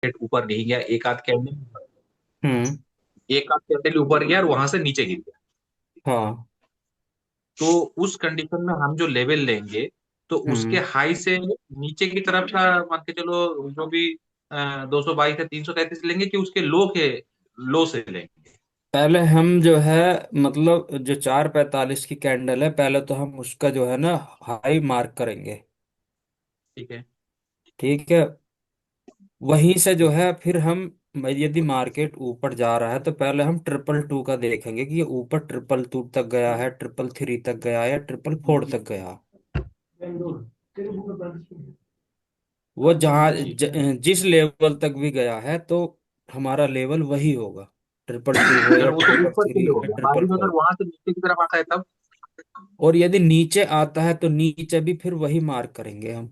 ऊपर नहीं गया, हम्म। एक आध कैंडल ऊपर गया और वहां से नीचे गिर गया। हाँ। तो उस कंडीशन में हम जो लेवल लेंगे, तो उसके हम्म। हाई से नीचे की तरफ का मान के चलो, जो भी 222 या 333 लेंगे, कि उसके लो से लेंगे। पहले हम जो है, मतलब जो 4:45 की कैंडल है, पहले तो हम उसका जो है ना हाई मार्क करेंगे। ठीक है। ठीक है। वहीं से जो है फिर हम, यदि मार्केट ऊपर जा रहा है तो पहले हम 222 का देखेंगे कि ये ऊपर 222 तक गया है, 333 तक गया है, या 444 तक गया। वो जहाँ ठीक है। जिस लेवल तक भी गया है तो हमारा लेवल वही होगा। 222 हो चलो या वो तो ट्रिपल ऊपर के थ्री लिए हो या गया, ट्रिपल बाकी में अगर फोर वहां से नीचे की तरफ आता है तब। और यदि नीचे आता है तो नीचे भी फिर वही मार्क करेंगे हम।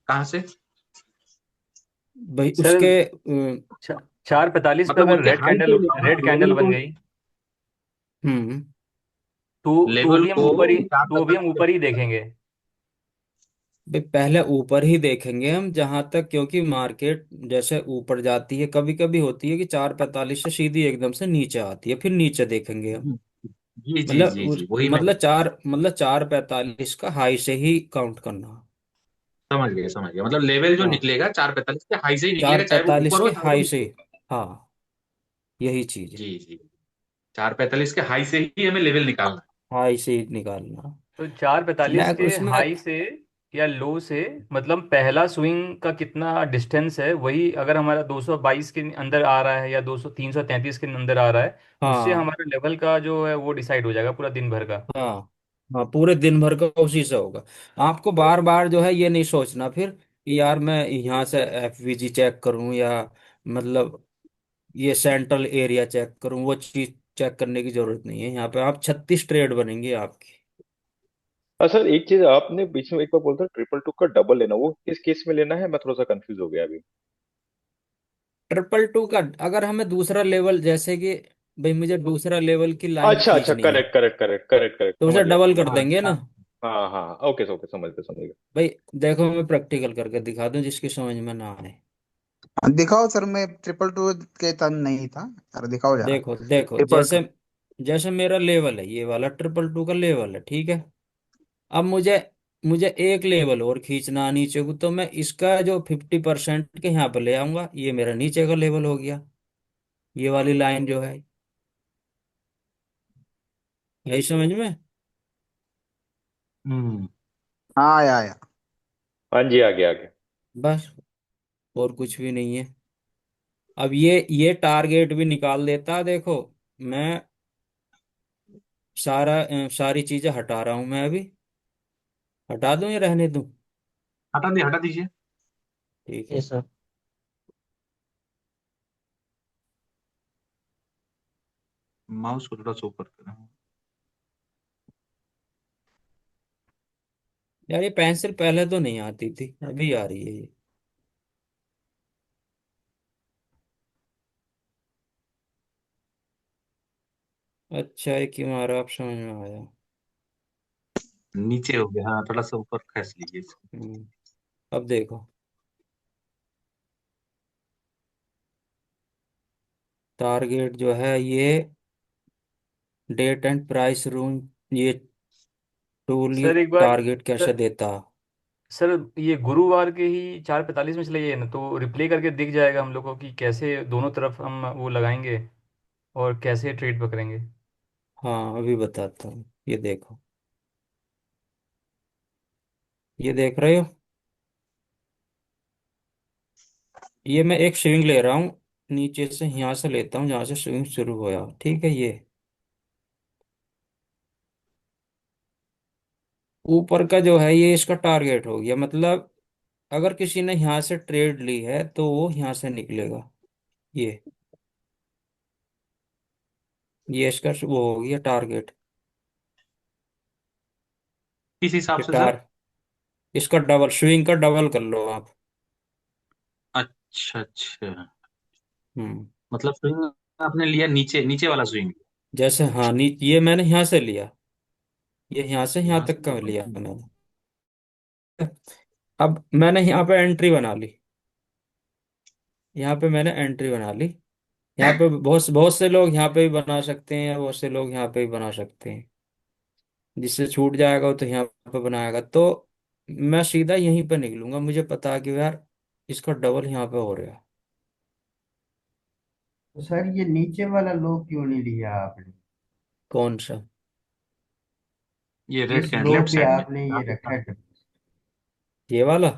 कहाँ से? भाई सर उसके 4:45 पे मतलब अगर उसके हाई से रेड कैंडल लेवल बन को गई, हम्म। तो लेवल भी हम को ऊपर ही चार तो भी हम पैंतालीस ऊपर ही देखेंगे। भाई पहले ऊपर ही देखेंगे हम जहां तक, क्योंकि मार्केट जैसे ऊपर जाती है, कभी कभी होती है कि 4:45 से सीधी एकदम से नीचे आती है, फिर नीचे देखेंगे हम। जी जी मतलब जी जी, वही मैं मतलब 4:45 का हाई से ही काउंट करना। समझ गया। मतलब लेवल जो हाँ, निकलेगा 445 के हाई से ही चार निकलेगा, चाहे वो पैंतालीस ऊपर के हो चाहे वो हाई से। नीचे हो। हाँ, यही चीज है। जी जी। 445 के हाई से ही हमें लेवल निकालना हाई से ही निकालना। तो 4:45 मैं के उसमें हाई से या लो से, मतलब पहला स्विंग का कितना डिस्टेंस है, वही अगर हमारा 222 के अंदर आ रहा है या 333 के अंदर आ रहा है, उससे हाँ, हमारा लेवल का जो है वो डिसाइड हो जाएगा पूरा दिन भर का। हाँ, हाँ, पूरे दिन भर का उसी से होगा। आपको बार बार जो है ये नहीं सोचना फिर कि यार मैं यहाँ से एफवीजी चेक करूं, या मतलब ये सेंट्रल एरिया चेक करूं, वो चीज चेक करने की जरूरत नहीं है। यहाँ पे आप 36 ट्रेड बनेंगे आपकी। सर एक चीज आपने बीच में एक बार बोलता 222 का डबल लेना, वो किस केस में लेना है? मैं थोड़ा सा कंफ्यूज हो गया अभी। 222 का अगर हमें दूसरा लेवल, जैसे कि भाई मुझे दूसरा लेवल की लाइन अच्छा अच्छा, खींचनी है, correct correct correct correct correct, तो समझ उसे गया डबल समझ कर गया। देंगे अच्छा। ना। हाँ हाँ, ओके ओके, समझ गया समझ गया। भाई देखो, मैं प्रैक्टिकल करके दिखा दूं जिसकी समझ में ना आए। दिखाओ सर, मैं 222 के तन नहीं था। सर दिखाओ जरा। देखो देखो, ट्रिपल जैसे जैसे मेरा लेवल है, ये वाला 222 का लेवल है, ठीक है। अब मुझे मुझे एक लेवल और खींचना नीचे को, तो मैं इसका जो 50% के यहाँ पर ले आऊंगा, ये मेरा नीचे का लेवल हो गया। ये वाली लाइन जो है, यही समझ में। हम्म। हाँ, आया आया। हाँ जी, आगे आगे। बस, और कुछ भी नहीं है। अब ये टारगेट भी निकाल देता, देखो। मैं सारी चीजें हटा रहा हूं मैं अभी। हटा दूं या रहने दूं? हटा दीजिए। ठीक है सर। माउस को थोड़ा सा ऊपर करें। यार ये पेंसिल पहले तो नहीं आती थी, अभी आ रही है ये। अच्छा है कि हमारा आप समझ में आया। नीचे हो गया, हाँ, थोड़ा सा ऊपर खींच लीजिए इसको। अब देखो, टारगेट जो है ये डेट एंड प्राइस रूम, ये टूल सर एक बार, टारगेट कैसे सर देता। सर ये गुरुवार के ही 4:45 में चले जाइए ना, तो रिप्ले करके दिख जाएगा हम लोग को कि कैसे दोनों तरफ हम वो लगाएंगे और कैसे ट्रेड पकड़ेंगे। हाँ, अभी बताता हूँ, ये देखो। ये देख रहे हो? ये मैं एक स्विंग ले रहा हूँ, नीचे से यहाँ से लेता हूँ जहाँ से स्विंग शुरू होया, ठीक है। ये ऊपर का जो है ये इसका टारगेट हो गया, मतलब अगर किसी ने यहाँ से ट्रेड ली है तो वो यहाँ से निकलेगा। ये ये इसका वो हो गया टारगेट। किस हिसाब ये से सर? टार इसका डबल, स्विंग का डबल कर लो आप। अच्छा अच्छा। हम्म। मतलब स्विंग आपने लिया, नीचे नीचे वाला स्विंग। जैसे हाँ, ये मैंने यहाँ से लिया, ये यहाँ से यहाँ यहाँ से तक का ऊपर। लिया मैंने। अब मैंने यहाँ पे एंट्री बना ली। यहाँ पे मैंने एंट्री बना ली। यहाँ पे बहुत बहुत से लोग यहाँ पे भी बना सकते हैं, या बहुत से लोग यहाँ पे भी बना सकते हैं। जिससे छूट जाएगा वो तो यहाँ पे बनाएगा। तो मैं सीधा यहीं पे निकलूंगा, मुझे पता है कि यार इसका डबल यहाँ पे हो रहा है। तो सर ये नीचे वाला लो क्यों नहीं लिया आपने? कौन सा? ये रेड जिस कैंडल लो लेफ्ट पे साइड में आपने ये यहाँ पे रखा है ये वाला?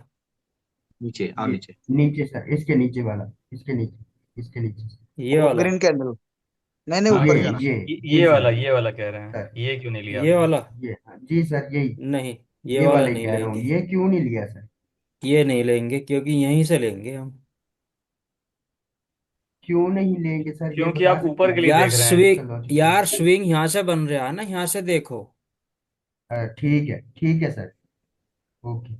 नीचे, और ये नीचे। नीचे सर, इसके नीचे वाला, इसके नीचे सर। ये वो वाला? ग्रीन कैंडल, नहीं नहीं हाँ, ऊपर ये करा। ये ये जी ये वाला सर, ये वाला कह रहे हैं, सर ये क्यों नहीं लिया ये आपने? वाला? ये, हाँ जी सर, यही नहीं, ये ये वाला वाला ही नहीं कह रहा हूँ, लेंगे। ये क्यों नहीं लिया सर? ये नहीं लेंगे क्योंकि यहीं से लेंगे हम। क्यों नहीं लेंगे सर, ये क्योंकि बता आप सकते ऊपर के हैं लिए आप? यार देख रहे हैं। इसका स्विंग, लॉजिक क्या यार स्विंग यहाँ से बन रहा है ना, यहाँ से देखो। है? ठीक है सर, ओके।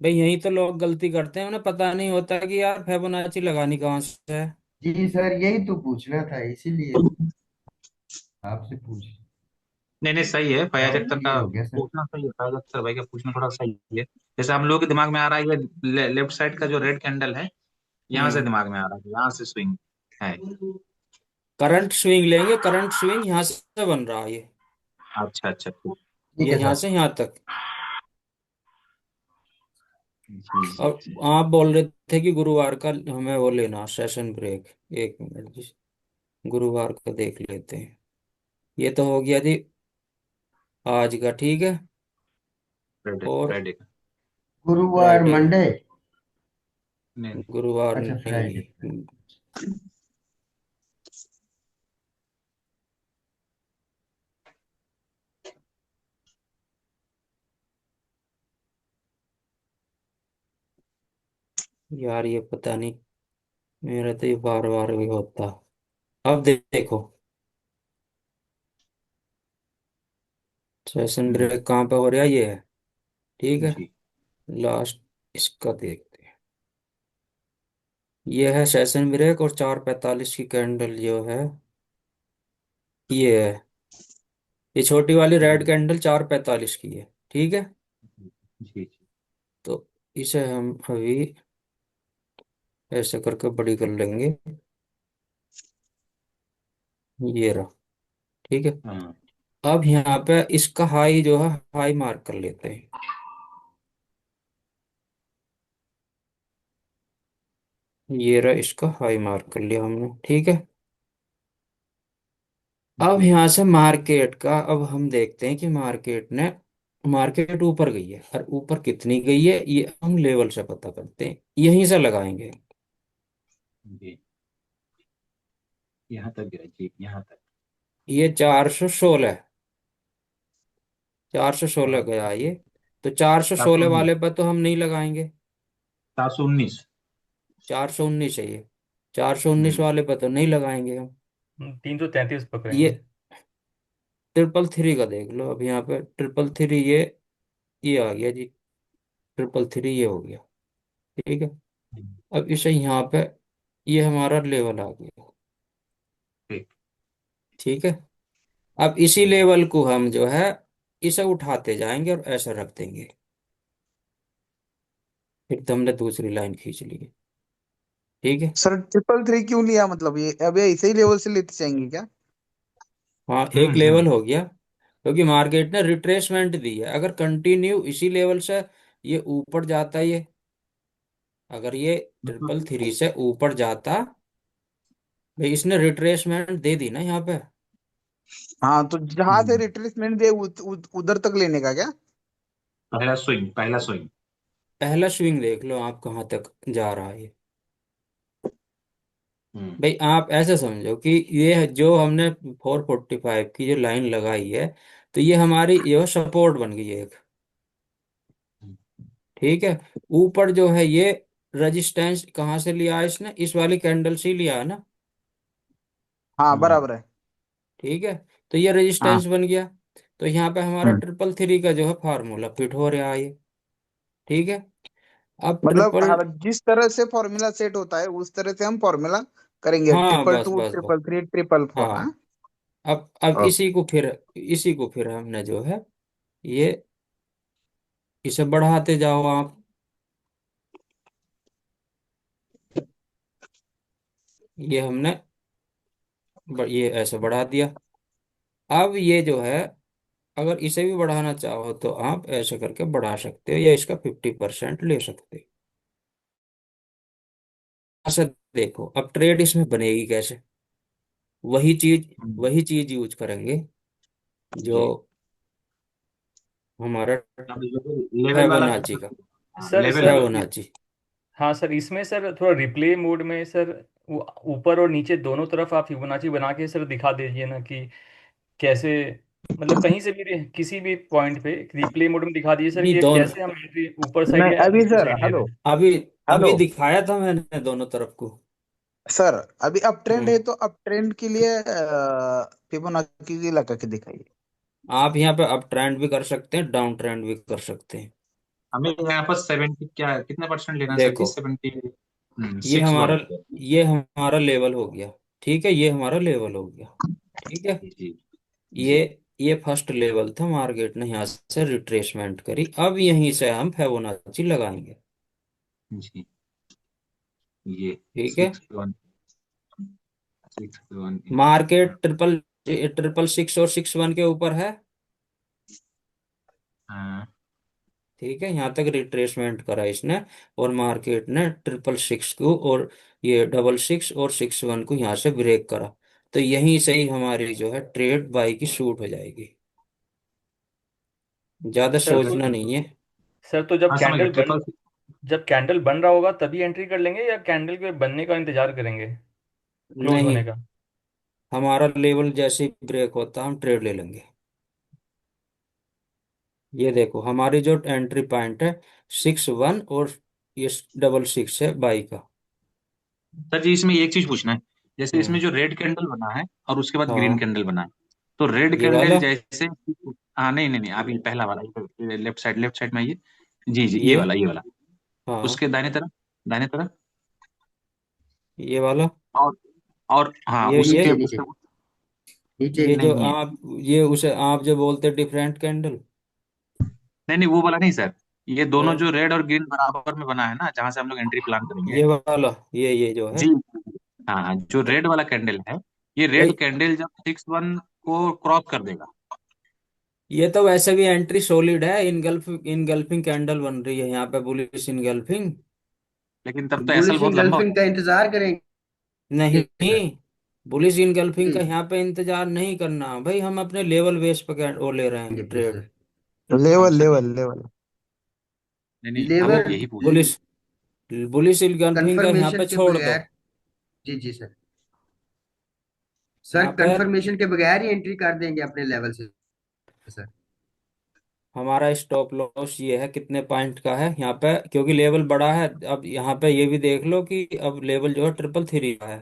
भाई यही तो लोग गलती करते हैं, उन्हें पता नहीं होता कि यार फिबोनाची लगानी कहाँ से है। जी सर, यही तो पूछना था, इसीलिए आपसे पूछ। नहीं नहीं, सही है फयाज और अख्तर ये का हो गया सर। पूछना, सही है फयाज अख्तर भाई का पूछना, थोड़ा सही है। जैसे हम लोगों के दिमाग में आ रहा है ये लेफ्ट साइड का जो रेड कैंडल है, यहाँ से हम्म। दिमाग में आ रहा है, यहाँ से स्विंग है। करंट स्विंग लेंगे, करंट स्विंग यहाँ से बन रहा है ये। अच्छा अच्छा, ठीक। ठीक ये है यहाँ सर। से यहाँ तक। जी जी और जी। आप बोल रहे थे कि गुरुवार का हमें वो लेना सेशन ब्रेक। एक मिनट जी, गुरुवार का देख लेते हैं। ये तो हो गया जी आज का, ठीक है। फ्राइडे, और फ्राइडे का। गुरुवार फ्राइडे, मंडे। नहीं नहीं। गुरुवार अच्छा फ्राइडे। नहीं। यार ये पता नहीं, मेरा तो ये बार बार भी होता। अब देखो, सेशन हम्म, ब्रेक कहाँ पे हो रहा है, ये है, ठीक है। जी। लास्ट इसका देखते हैं। ये है सेशन ब्रेक, और 4:45 की कैंडल जो है ये है। ये छोटी वाली रेड कैंडल 4:45 की है, ठीक है। जी जी। तो इसे हम अभी ऐसे करके बड़ी कर लेंगे। ये रहा, ठीक है। हाँ। अब यहाँ पे इसका हाई जो है, हाई मार्क कर लेते हैं। ये रहा, इसका हाई मार्क कर लिया हमने, ठीक है। अब जी। यहाँ से मार्केट का, अब हम देखते हैं कि मार्केट ऊपर गई है, और ऊपर कितनी गई है ये हम लेवल से पता करते हैं, यहीं से लगाएंगे। जी, यहाँ तक गया जी, यहाँ तक। ये 416, 416 गया ये। तो चार सौ सात सौ सोलह उन्नीस वाले पर तो हम नहीं लगाएंगे। 719। 419 है ये, 419 हम्म। वाले पर तो नहीं लगाएंगे हम। 333 ये पकड़ेंगे। 333 का देख लो, अब यहाँ पे 333 ये आ गया जी, 333 ये हो गया, ठीक है। अब इसे यहाँ पे, ये हमारा लेवल आ गया, ठीक। ठीक है। अब इसी हम्म, लेवल को हम जो है इसे उठाते जाएंगे और ऐसे रख देंगे। फिर तो हमने दूसरी लाइन खींच ली है, ठीक है। सर ट्रिपल थ्री क्यों लिया, मतलब ये अब ये इसी लेवल से लेते जाएंगे क्या? हाँ, एक लेवल हम्म। हो गया, क्योंकि मार्केट ने रिट्रेसमेंट दी है। अगर कंटिन्यू इसी लेवल से ये ऊपर जाता, ये अगर ये मतलब 333 से ऊपर जाता, भाई इसने रिट्रेसमेंट दे दी ना यहाँ पे। हाँ, तो जहां से हम्म, रिट्रेसमेंट दे उधर तक लेने का क्या? पहला स्विंग, पहला स्विंग। पहला स्विंग देख लो आप कहाँ तक जा रहा है। हम्म। भाई आप ऐसे समझो कि ये जो हमने 445 की जो लाइन लगाई है, तो ये हमारी ये सपोर्ट बन गई है एक, ठीक है। ऊपर जो है ये रेजिस्टेंस कहाँ से लिया है इसने, इस वाली कैंडल से ही लिया है ना, हाँ हम्म। बराबर है। ठीक है। तो ये हाँ। रेजिस्टेंस बन गया। तो यहाँ पे हमारा हम्म। 333 का जो है फार्मूला फिट हो रहा है ये, ठीक है। अब मतलब ट्रिपल, जिस तरह से फॉर्मूला सेट होता है उस तरह से हम फॉर्मूला करेंगे, हाँ ट्रिपल बस टू बस बस, ट्रिपल थ्री ट्रिपल फोर, हाँ। हाँ। अब ओके। इसी को फिर हमने जो है ये, इसे बढ़ाते जाओ आप। ये हमने ये ऐसे बढ़ा दिया। अब ये जो है, अगर इसे भी बढ़ाना चाहो तो आप ऐसे करके बढ़ा सकते हो, या इसका 50% ले सकते हो। अच्छा, देखो अब ट्रेड इसमें बनेगी कैसे। वही चीज वही चीज यूज करेंगे जो जी। हमारा अब लेवल वाला फिबोनाची का। सर लेवल सर वाला। फिबोनाची। हाँ सर, इसमें सर थोड़ा रिप्ले मोड में सर, वो ऊपर और नीचे दोनों तरफ आप फिबोनाची बना के सर दिखा दीजिए ना कि कैसे, मतलब कहीं से भी किसी भी पॉइंट पे रिप्ले मोड में दिखा दीजिए सर नहीं, कि ये दोनों। कैसे हम एंट्री ऊपर साइड नहीं या अभी नीचे सर, साइड ले रहे हेलो हैं। अभी हेलो अभी दिखाया था मैंने दोनों तरफ को। सर, अभी अप ट्रेंड है हम्म। तो अप ट्रेंड के लिए फिबोनाची की लगा के दिखाइए। आप यहाँ पे अप ट्रेंड भी कर सकते हैं, डाउन ट्रेंड भी कर सकते हैं। हमें यहाँ पर 70 क्या कितना परसेंट लेना है सर जी? देखो, ये 61। हमारा ये हमारा लेवल हो गया। ठीक है, ये हमारा लेवल हो गया। ठीक है। जी ये जी ये फर्स्ट लेवल था, मार्केट ने यहाँ से रिट्रेसमेंट करी, अब यहीं से हम फिबोनाची लगाएंगे। जी। ये ठीक है। 61 61 मार्केट ट्रिपल ट्रिपल सिक्स और 61 के ऊपर है। हाँ। ठीक है, यहाँ तक रिट्रेसमेंट करा इसने, और मार्केट ने ट्रिपल सिक्स को और ये डबल सिक्स और 61 को यहाँ से ब्रेक करा। तो यहीं से ही हमारी जो है ट्रेड बाई की शूट हो जाएगी। ज्यादा सर तो सोचना नहीं है। सर तो जब हाँ समझ गया, कैंडल बन ट्रिपल। जब कैंडल बन रहा होगा तभी एंट्री कर लेंगे, या कैंडल के बनने का इंतजार करेंगे, क्लोज नहीं, होने का। हमारा लेवल जैसे ही ब्रेक होता हम ट्रेड ले लेंगे। ये देखो, हमारी जो एंट्री पॉइंट है 61, और ये डबल सिक्स है बाई का। सर जी इसमें एक चीज पूछना है, जैसे इसमें हम्म। जो रेड कैंडल बना है और उसके बाद ग्रीन हाँ, कैंडल बना है, तो रेड ये कैंडल वाला। जैसे, हाँ नहीं नहीं नहीं, अभी पहला वाला लेफ्ट साइड में, ये जी जी, ये। ये वाला, हाँ, उसके दाहिने तरफ, ये वाला। और हाँ ये उसके नीचे नीचे नीचे। ये जो नहीं, आप, ये उसे आप जो बोलते डिफरेंट कैंडल। नहीं नहीं वो वाला नहीं सर, ये दोनों तो जो रेड और ग्रीन बराबर में बना है ना, जहां से हम लोग एंट्री प्लान करेंगे। ये वाला, ये जो है। जी। हाँ हाँ, जो रेड वाला कैंडल है, ये रेड भाई, कैंडल जब 61 को क्रॉस कर देगा, ये तो वैसे भी एंट्री सॉलिड है, इनगल्फिंग कैंडल बन रही है यहाँ पे, बुलिश इनगल्फिंग। लेकिन तब तो एसएल बुलिश बहुत लंबा हो इंगल्फिंग का इंतजार करेंगे नहीं, सर। बुलिश इनगल्फिंग जी का यहाँ पे इंतजार नहीं करना भाई, हम अपने लेवल बेस पे वो ले रहे हैं please trade. Sir. Level sir. Level level. नहीं नहीं, हम लेवर यही पूछ रहे बुलिश बुलिश इनगल्फिंग का यहाँ पे कंफर्मेशन के छोड़ दो। बगैर। जी जी सर। सर यहाँ पे कंफर्मेशन के बगैर ही एंट्री कर देंगे अपने लेवल से सर। हमारा स्टॉप लॉस ये है, कितने पॉइंट का है यहाँ पे, क्योंकि लेवल बड़ा है। अब यहाँ पे ये भी देख लो कि अब लेवल जो है ट्रिपल थ्री का है।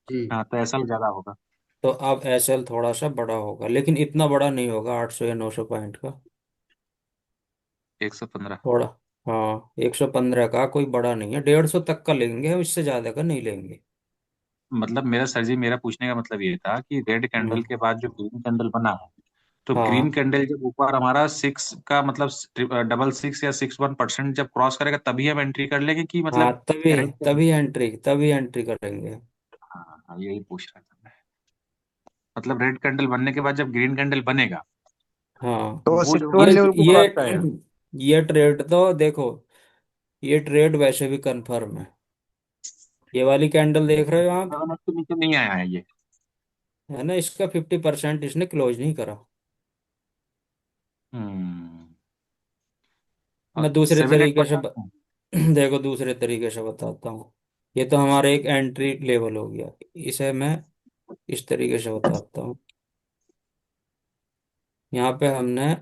जी हाँ तो एसएल ज्यादा होगा। तो अब एसएल थोड़ा सा बड़ा होगा, लेकिन इतना बड़ा नहीं होगा, 800 या 900 पॉइंट का। 115। थोड़ा। हाँ, 115 का कोई बड़ा नहीं है, 150 तक का लेंगे हम, इससे ज्यादा का नहीं लेंगे। मतलब मेरा सर जी, मेरा पूछने का मतलब ये था कि रेड कैंडल हम्म। के बाद जो ग्रीन कैंडल बना है, तो ग्रीन हाँ कैंडल जब ऊपर हमारा सिक्स का मतलब डबल सिक्स या 61% जब क्रॉस करेगा तभी हम एंट्री कर लेंगे, कि हाँ, मतलब तभी डायरेक्ट? तभी एंट्री करेंगे। हाँ हाँ, यही पूछ रहा था मैं। मतलब रेड कैंडल बनने के बाद जब ग्रीन कैंडल बनेगा, हाँ, तो वो वो जो 61 ये लेवल को ये क्रॉस करेगा। ये ट्रेड तो देखो, ये ट्रेड वैसे भी कंफर्म है। ये वाली कैंडल देख रहे हो आप, 7 के नीचे नहीं आया है ये। है ना, इसका 50% इसने क्लोज नहीं करा। हम्म। मैं दूसरे 7-8 तरीके से परसेंट। देखो, दूसरे तरीके से बताता हूँ। ये तो हमारा एक एंट्री लेवल हो गया, इसे मैं इस तरीके से बताता हूँ। यहाँ पे हमने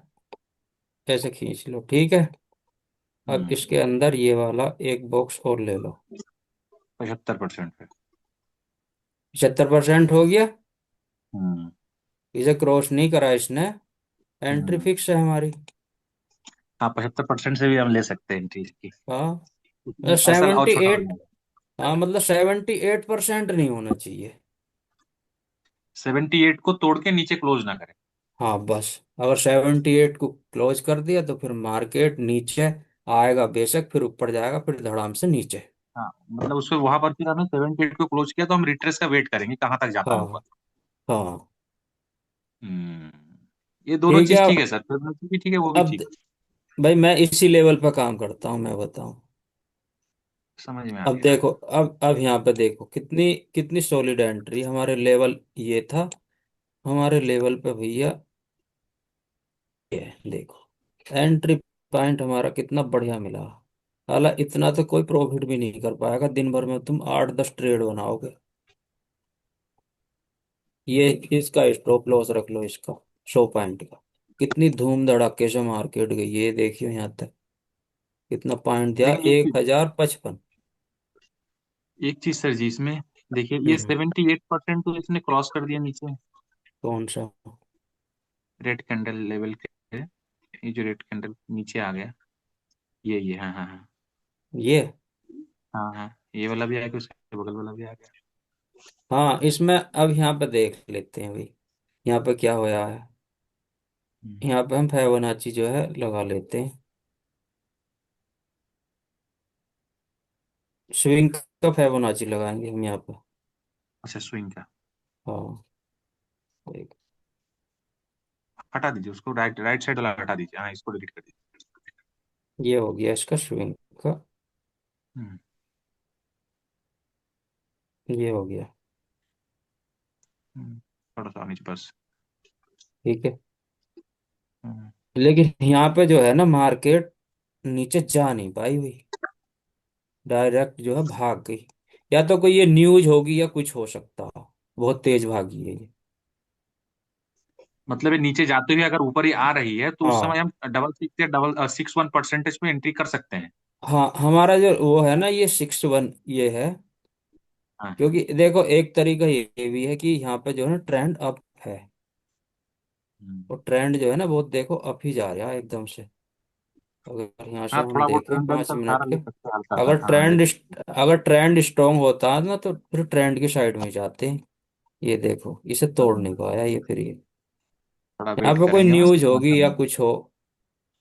ऐसे खींच लो, ठीक है। अब हम्म। इसके अंदर ये वाला एक बॉक्स और ले लो। 75% पे। 75% हो गया। हम्म। इसे क्रॉस नहीं करा इसने, एंट्री हम्म। फिक्स है हमारी। हाँ 75% से भी हम ले सकते हैं एंट्री की, हाँ, एसएल और सेवेंटी छोटा हो एट जाएगा। हाँ, मतलब 78% नहीं होना चाहिए। 78 को तोड़ के नीचे क्लोज ना करें। हाँ बस, अगर 78 को क्लोज कर दिया तो फिर मार्केट नीचे आएगा बेशक, फिर ऊपर जाएगा, फिर धड़ाम से नीचे। हाँ मतलब उसको वहां पर फिर हमें 78 को क्लोज किया तो हम रिट्रेस का वेट करेंगे कहाँ तक जाता है ऊपर। हाँ हाँ। हम्म। ये दोनों ठीक है। चीज ठीक है सर, फिबोनाची भी ठीक है, वो भी अब ठीक है। भाई मैं इसी लेवल पर काम करता हूँ, मैं बताऊं। समझ में आ अब गया। देखो, अब यहाँ पे देखो कितनी कितनी सॉलिड एंट्री हमारे लेवल ये था। हमारे लेवल पे भैया ये देखो एंट्री पॉइंट हमारा कितना बढ़िया मिला। हालांकि इतना तो कोई प्रॉफिट भी नहीं कर पाएगा, दिन भर में तुम 8-10 ट्रेड बनाओगे। ये इसका स्टॉप लॉस रख लो, इसका 100 पॉइंट का। कितनी धूम धड़ाके से मार्केट गई, ये देखियो यहाँ तक कितना पॉइंट दिया, लेकिन 1055। एक चीज सर जी इसमें देखिए, ये हम्म। 78% तो इसने क्रॉस कर दिया नीचे, कौन सा? रेड कैंडल लेवल के। ये जो रेड कैंडल नीचे आ गया, ये हाँ हाँ हाँ। ये हाँ हाँ, ये वाला भी आ गया, उसके बगल वाला भी आ गया। हाँ, इसमें अब यहाँ पे देख लेते हैं भाई, यहाँ पे क्या होया है। हम्म। यहाँ पे हम फिबोनाची जो है लगा लेते हैं। स्विंग का फिबोनाची लगाएंगे हम यहाँ पे। अच्छा स्विंग का। हाँ देख, हटा दीजिए उसको, राइट राइट साइड वाला हटा दीजिए, हाँ इसको डिलीट कर दीजिए। ये हो गया इसका स्विंग का। हम्म। ये हो गया। थोड़ा सा नीचे बस। ठीक है। हम्म। लेकिन यहाँ पे जो है ना मार्केट नीचे जा नहीं पाई हुई, डायरेक्ट जो है भाग गई। या तो कोई ये न्यूज होगी या कुछ हो सकता है, बहुत तेज भागी है ये। मतलब ये नीचे जाते हुए अगर ऊपर ही आ रही है तो उस समय हाँ हम 66 या डबल 61% में एंट्री कर सकते हैं। हाँ, हमारा जो वो है ना ये 61 ये है। हाँ। क्योंकि देखो एक तरीका ये भी है कि यहाँ पे जो है ना ट्रेंड अप है। हम्म। और ट्रेंड जो है ना बहुत देखो अप ही जा रहा है एकदम से। अगर यहाँ से हाँ हम थोड़ा बहुत देखें टर्न पाँच का मिनट सहारा के, ले सकते हैं हल्का सा, अगर हाँ ले ट्रेंड सकते अगर ट्रेंड स्ट्रांग होता है ना तो फिर ट्रेंड की साइड में ही जाते हैं। ये देखो इसे हैं। तोड़ नहीं पाया ये, फिर ये थोड़ा यहाँ वेट पे कोई करेंगे हम न्यूज इसको होगी या मतलब। कुछ हो।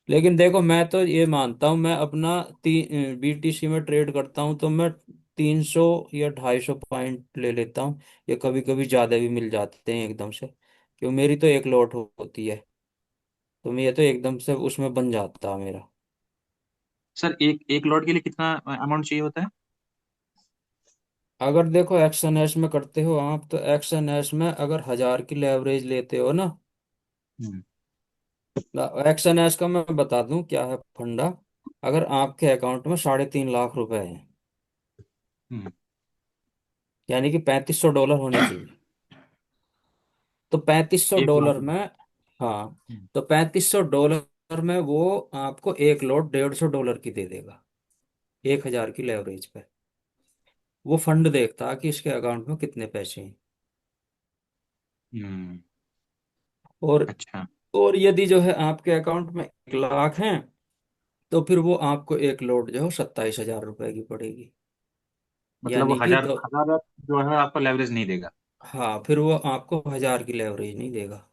लेकिन देखो मैं तो ये मानता हूँ, मैं अपना बीटीसी में ट्रेड करता हूँ तो मैं 300 या 250 पॉइंट ले लेता हूँ। ये कभी कभी ज़्यादा भी मिल जाते हैं एकदम से, क्यों मेरी तो एक लॉट होती है। तो मैं ये तो एकदम से उसमें बन जाता है मेरा। सर एक एक लॉट के लिए कितना अमाउंट चाहिए होता है? अगर देखो एक्शन एस में करते हो आप, तो एक्शन एस में अगर 1000 की लेवरेज लेते हो ना, हम्म। एक्शन एस का मैं बता दूं क्या है फंडा। अगर आपके अकाउंट में 3.5 लाख रुपए हैं, हम्म। यानी कि $3500 होने चाहिए, तो 3500 एक लॉट डॉलर में। में, हाँ, हम्म। तो $3500 में वो आपको एक लॉट $150 की दे देगा, 1000 की लेवरेज पे। वो फंड देखता है कि इसके अकाउंट में कितने पैसे हैं। हम्म। और अच्छा। और यदि जो है आपके अकाउंट में 1 लाख हैं, तो फिर वो आपको एक लॉट जो है 27,000 रुपए की पड़ेगी। मतलब वो यानी कि हजार दो, हजार जो है आपको लेवरेज नहीं देगा। हाँ, फिर वो आपको 1000 की लेवरेज नहीं देगा।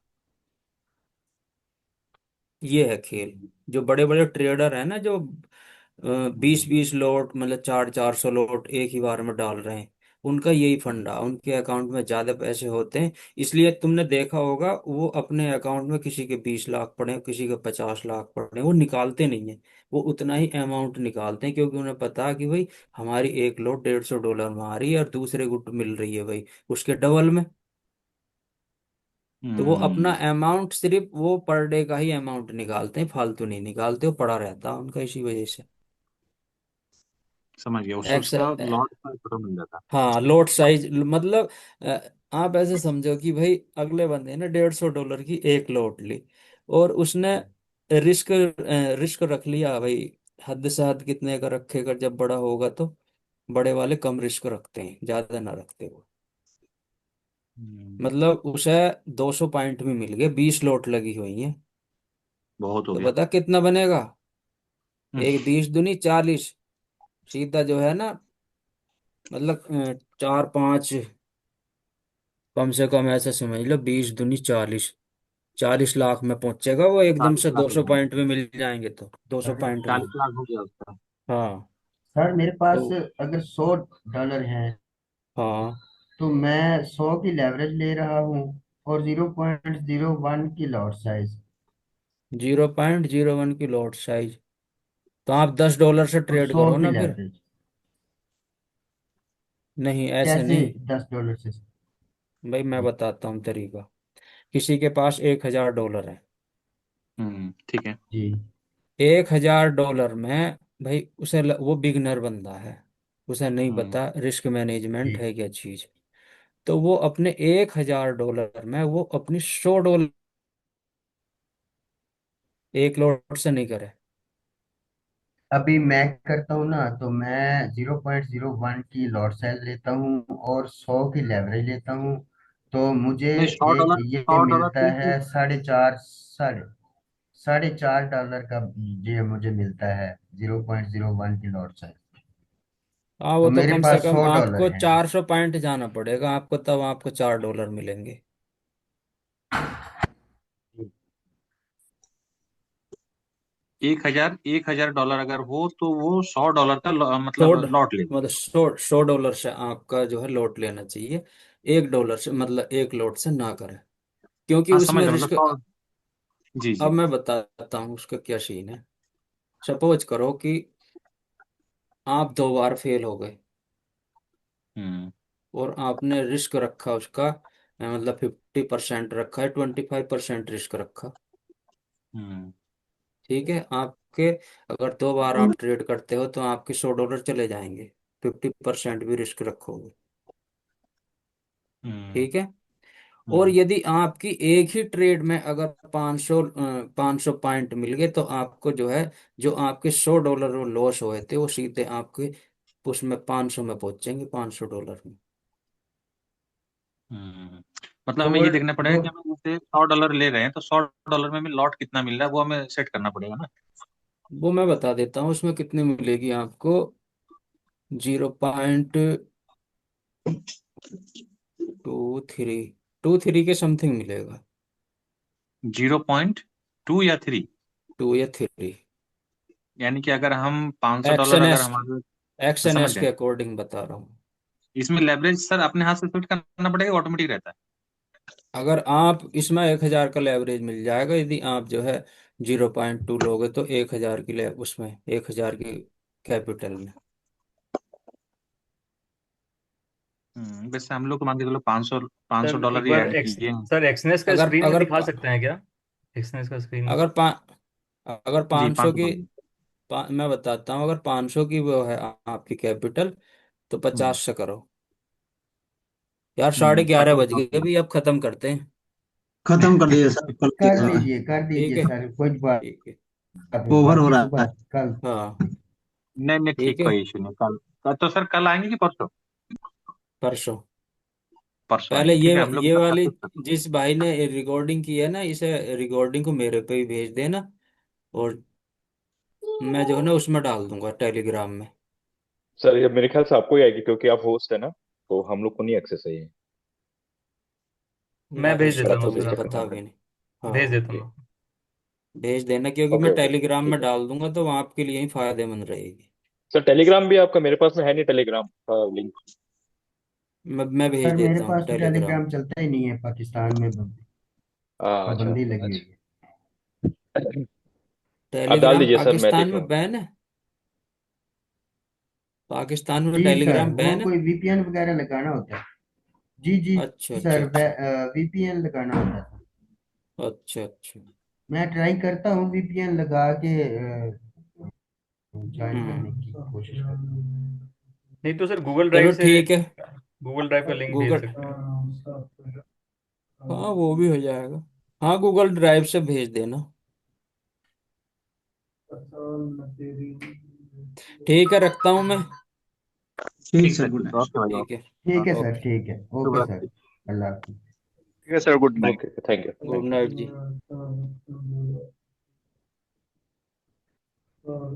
ये है खेल। हम्म। जो बड़े बड़े ट्रेडर है ना, जो बीस हम्म। बीस लोट मतलब 400-400 लोट एक ही बार में डाल रहे हैं, उनका यही हम्म। फंडा, उनके अकाउंट में ज्यादा पैसे होते हैं। इसलिए तुमने देखा होगा वो अपने अकाउंट में किसी के 20 लाख पड़े, किसी के 50 लाख पड़े, वो निकालते नहीं है। वो उतना ही अमाउंट निकालते हैं, क्योंकि उन्हें पता है कि भाई हमारी एक लोट $150 में आ रही है और दूसरे गुट मिल रही है भाई उसके डबल में। तो वो अपना हम्म। अमाउंट सिर्फ वो पर डे का ही अमाउंट निकालते हैं, फालतू नहीं निकालते, वो पड़ा रहता है उनका इसी वजह से। समझ गया, एक्स उसका लॉट का फोटो मिल जाता हाँ, लोट साइज मतलब आप ऐसे समझो कि भाई अगले बंदे ने $150 की एक लोट ली, और उसने है। रिस्क रिस्क रख लिया भाई। हद से हद कितने का रखेगा, जब बड़ा होगा तो बड़े वाले कम रिस्क रखते हैं, ज्यादा ना रखते वो। हम्म। मतलब उसे 200 पॉइंट भी मिल गए, 20 लोट लगी हुई है। बहुत हो तो गया। बता कितना बनेगा, हम्म। एक 20 दूनी 40, सीधा जो है ना, मतलब 4-5, कम से कम ऐसे समझ लो 20 दूनी 40, 40 लाख में पहुंचेगा वो एकदम चालीस से। लाख 200 रुपए पॉइंट में मिल जाएंगे तो 200 पॉइंट में ही। 40 लाख हो गया उसका। हाँ सर मेरे पास तो अगर $100 है हाँ, तो मैं 100 की लेवरेज ले रहा हूँ और 0.01 की लॉट साइज 0.01 की लॉट साइज। तो आप $10 से और ट्रेड 100 करो की ना फिर। लेवरेज। नहीं, ऐसे कैसे नहीं। $10 से? भाई मैं बताता हूँ तरीका। किसी के पास $1,000 है। ठीक है। जी। $1,000 में भाई वो बिगनर बंदा है, उसे नहीं हम्म पता रिस्क मैनेजमेंट जी। है क्या चीज। तो वो अपने $1,000 में वो अपनी $100 एक लॉट से नहीं करे। अभी मैं करता हूँ ना, तो मैं 0.01 की लॉट साइज लेता हूँ और 100 की लेवरेज लेता हूँ। तो मुझे नहीं, सौ एक डॉलर ये 100 डॉलर मिलता की। है साढ़े चार डॉलर का। ये मुझे मिलता है 0.01 की लॉट साइज। हाँ, वो तो तो मेरे कम से पास कम $100 आपको है। 400 पॉइंट जाना पड़ेगा आपको, तब आपको $4 मिलेंगे। $1,000 अगर हो तो वो $100 का सौ मतलब लॉट ले। मतलब $100 से आपका जो है लॉट लेना चाहिए। $1 से मतलब एक लॉट से ना करें, क्योंकि हाँ, समझ उसमें रहा हूँ, मतलब रिस्क। 100। जी अब जी। मैं बताता हूँ उसका क्या सीन है। सपोज करो कि आप 2 बार फेल हो गए हम्म और आपने रिस्क रखा उसका, मतलब 50% रखा है, 25% रिस्क रखा। हम्म ठीक है आपके, अगर 2 बार आप ट्रेड करते हो तो आपके $100 चले जाएंगे, 50% भी रिस्क रखोगे। हम्म ठीक है। और हम्म यदि आपकी एक ही ट्रेड में अगर 500 पॉइंट मिल गए तो आपको जो है, जो आपके $100 वो लॉस हुए थे वो सीधे आपके उसमें 500 में पहुंचेंगे, $500 में। हम्म मतलब तो हमें वो ये देखना पड़ेगा वो कि हमें जैसे $100 ले रहे हैं तो $100 में हमें लॉट कितना मिल रहा है वो हमें सेट करना पड़ेगा ना। वो मैं बता देता हूँ उसमें कितनी मिलेगी आपको। 0.23 के समथिंग मिलेगा। 0.2 या 3? 2 या 3। यानी कि अगर हम एक्स $500 एन अगर एस हमारे। एक्स एन समझ एस के गए। अकॉर्डिंग बता रहा हूँ। इसमें लेवरेज सर अपने हाथ से फिट करना पड़ेगा, ऑटोमेटिक रहता है? अगर आप इसमें 1,000 का लेवरेज मिल जाएगा, यदि आप जो है 0.2 लोगे तो 1,000 की उसमें 1,000 की कैपिटल में। वैसे हम लोग तो मान के चलो 500 500 सर डॉलर एक ही बार ऐड किए हैं। सर एक्सनेस का अगर स्क्रीन में अगर दिखा सकते हैं क्या? एक्सनेस का स्क्रीन में। अगर अगर जी, 500 500 की, डॉलर। मैं बताता हूँ, अगर 500 की वो है आपकी कैपिटल, तो हम्म 50 से करो। यार 11:30 50 बज गए, डॉलर अभी अब खत्म करते हैं। खत्म कर दिए सर, कल की तरह। कर ठीक दीजिए है। सर, कोई बात ठीक है। नहीं, ओवर हो बाकी रहा सुबह है। कल। हाँ। नहीं नहीं, ठीक ठीक, है। कोई इशू नहीं। तो सर कल आएंगे कि परसों? परसों। परसों पहले आएंगे, ये ठीक है, हम लोग ये सब वाली, प्रैक्टिस करते जिस भाई ने रिकॉर्डिंग की है ना, इसे रिकॉर्डिंग को मेरे पे ही भेज देना, और मैं जो है ना उसमें डाल दूंगा टेलीग्राम में। सर ये मेरे ख्याल से आपको ही आएगी क्योंकि आप होस्ट है ना, तो हम लोग को नहीं एक्सेस है ये। मैं यार भेज उसका देता अगर हूँ तो आप सर मुझे उसका आपको। पता कंफर्म भी नहीं। भेज हाँ, देता करें। हूँ। भेज देना, क्योंकि ओके मैं ओके ओके, टेलीग्राम ठीक में है। डाल दूंगा तो वो आपके लिए ही फायदेमंद रहेगी। सर टेलीग्राम भी आपका मेरे पास में है नहीं, टेलीग्राम का लिंक। मैं भेज सर मेरे देता हूँ पास तो टेलीग्राम। टेलीग्राम चलता ही नहीं है, पाकिस्तान में अच्छा पाबंदी लगी अच्छा। हुई है। आप डाल टेलीग्राम दीजिए सर, मैं पाकिस्तान देख में लूंगा। बैन है। पाकिस्तान में जी सर, टेलीग्राम वो बैन है। कोई VPN वगैरह लगाना होता है। जी जी। अच्छा अच्छा सर अच्छा। VPN लगाना होता है। अच्छा अच्छा। मैं ट्राई करता हूँ VPN लगा के ज्वाइन करने हम्म। की कोशिश करता हूँ। नहीं तो सर गूगल ड्राइव चलो से, ठीक है। गूगल ड्राइव का लिंक भेज गूगल, सकते हैं। हाँ वो भी हो जाएगा। हाँ, गूगल ड्राइव से भेज देना। ठीक है, रखता हूँ मैं। ठीक ठीक सर, सर, गुड ठीक, नाइट। ओके भाई, ठीक है। ठीक है ओके। Sir, okay. ठीक है, शुभ ओके सर। रात्रि। अल्लाह हाफिज़। ठीक है sir, good night. Okay thank you good thank you. Night जी। और